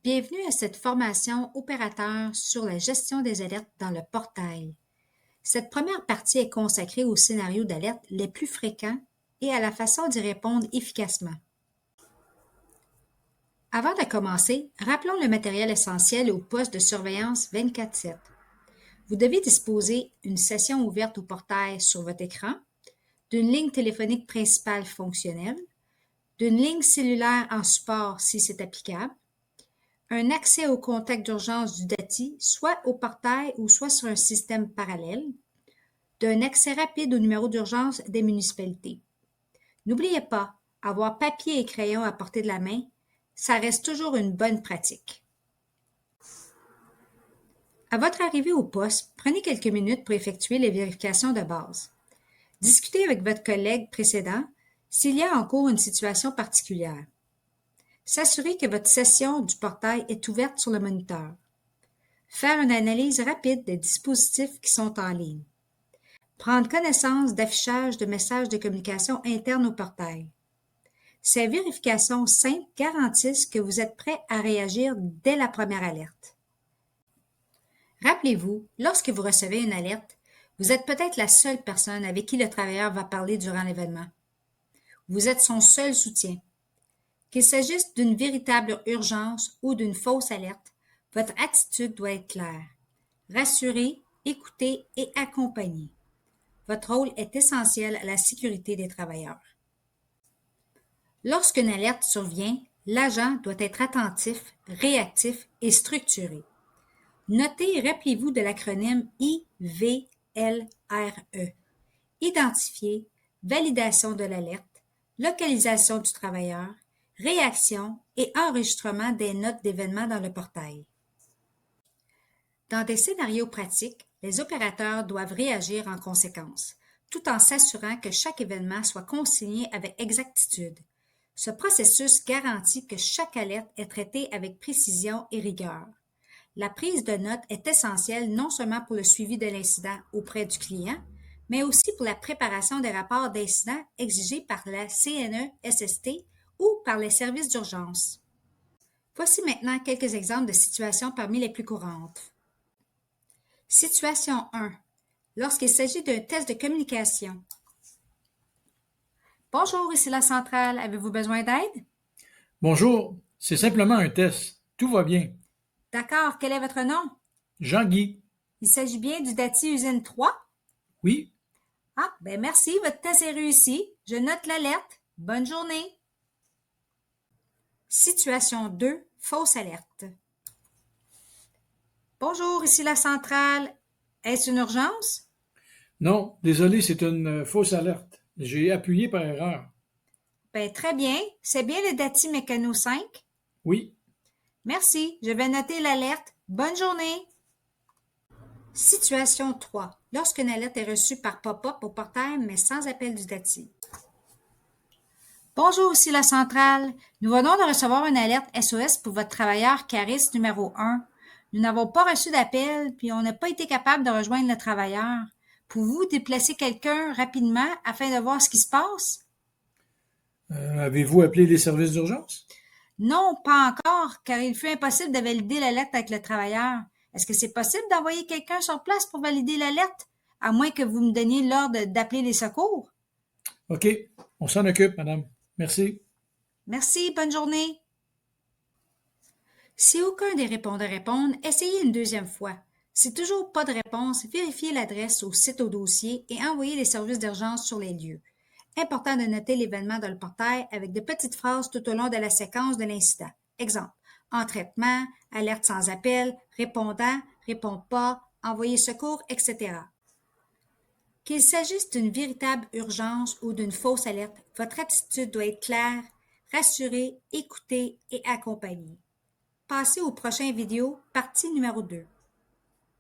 Bienvenue à cette formation opérateur sur la gestion des alertes dans le portail. Cette première partie est consacrée aux scénarios d'alerte les plus fréquents et à la façon d'y répondre efficacement. Avant de commencer, rappelons le matériel essentiel au poste de surveillance 24/7. Vous devez disposer d'une session ouverte au portail sur votre écran, d'une ligne téléphonique principale fonctionnelle, d'une ligne cellulaire en support si c'est applicable, un accès au contact d'urgence du DATI, soit au portail ou soit sur un système parallèle, d'un accès rapide au numéro d'urgence des municipalités. N'oubliez pas, avoir papier et crayon à portée de la main, ça reste toujours une bonne pratique. À votre arrivée au poste, prenez quelques minutes pour effectuer les vérifications de base. Discutez avec votre collègue précédent s'il y a en cours une situation particulière. S'assurer que votre session du portail est ouverte sur le moniteur. Faire une analyse rapide des dispositifs qui sont en ligne. Prendre connaissance d'affichage de messages de communication interne au portail. Ces vérifications simples garantissent que vous êtes prêt à réagir dès la première alerte. Rappelez-vous, lorsque vous recevez une alerte, vous êtes peut-être la seule personne avec qui le travailleur va parler durant l'événement. Vous êtes son seul soutien. Qu'il s'agisse d'une véritable urgence ou d'une fausse alerte, votre attitude doit être claire. Rassurer, écouter et accompagner. Votre rôle est essentiel à la sécurité des travailleurs. Lorsqu'une alerte survient, l'agent doit être attentif, réactif et structuré. Notez et rappelez-vous de l'acronyme IVLRE. Identifier, validation de l'alerte, localisation du travailleur, réaction et enregistrement des notes d'événements dans le portail. Dans des scénarios pratiques, les opérateurs doivent réagir en conséquence, tout en s'assurant que chaque événement soit consigné avec exactitude. Ce processus garantit que chaque alerte est traitée avec précision et rigueur. La prise de notes est essentielle non seulement pour le suivi de l'incident auprès du client, mais aussi pour la préparation des rapports d'incidents exigés par la CNE-SST ou par les services d'urgence. Voici maintenant quelques exemples de situations parmi les plus courantes. Situation 1. Lorsqu'il s'agit d'un test de communication. Bonjour, ici la centrale. Avez-vous besoin d'aide? Bonjour, c'est simplement un test. Tout va bien. D'accord, quel est votre nom? Jean-Guy. Il s'agit bien du DATI Usine 3? Oui, Ah, ben merci, votre test est réussi. Je note l'alerte. Bonne journée. Situation 2. Fausse alerte. Bonjour, ici la centrale. Est-ce une urgence? non, désolé, c'est une fausse alerte. J'ai appuyé par erreur. Ben très bien. C'est bien le DATI Mécano 5? Oui, Merci, je vais noter l'alerte. Bonne journée. Situation 3. Lorsqu'une alerte est reçue par pop-up au portail, mais sans appel du DATI. Bonjour, ici la centrale. Nous venons de recevoir une alerte SOS pour votre travailleur Caris numéro 1. Nous n'avons pas reçu d'appel, puis on n'a pas été capable de rejoindre le travailleur. Pouvez-vous déplacer quelqu'un rapidement afin de voir ce qui se passe? avez-vous appelé les services d'urgence? Non, pas encore, car il fut impossible de valider l'alerte avec le travailleur. Est-ce que c'est possible d'envoyer quelqu'un sur place pour valider l'alerte, à moins que vous me donniez l'ordre d'appeler les secours? OK, on s'en occupe, madame. Merci. Merci, bonne journée. Si aucun des répondants répondent, essayez une deuxième fois. Si toujours pas de réponse, vérifiez l'adresse au site au dossier et envoyez les services d'urgence sur les lieux. Important de noter l'événement dans le portail avec de petites phrases tout au long de la séquence de l'incident. Exemple, en traitement, alerte sans appel, répondant, répond pas, envoyer secours, etc. Qu'il s'agisse d'une véritable urgence ou d'une fausse alerte, votre attitude doit être claire, rassurer, écouter et accompagner. Passez aux prochaines vidéos, partie numéro 2.